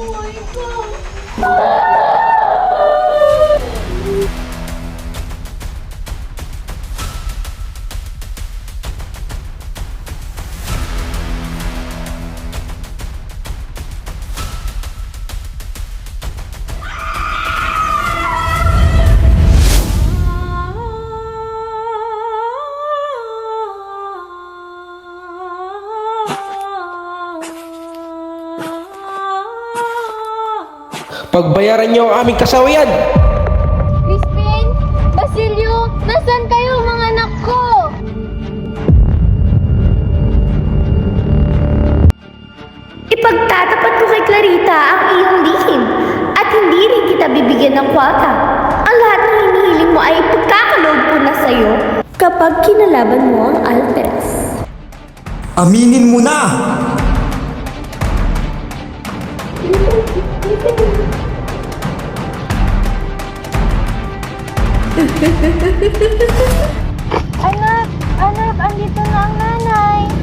buhay ko. Pagbayaran niyo ang aming kasawian! Crispin! Basilio! Nasaan kayo mga anak ko? Ipagtatapat mo kay Clarita ang iyong lihim at hindi rin kita bibigyan ng kwata. Ang lahat ng hinihiling mo ay ipagkakaloob ko na sa'yo kapag kinalaban mo ang Alpes. Aminin mo na! Anak! Anak! Andito na ang nanay!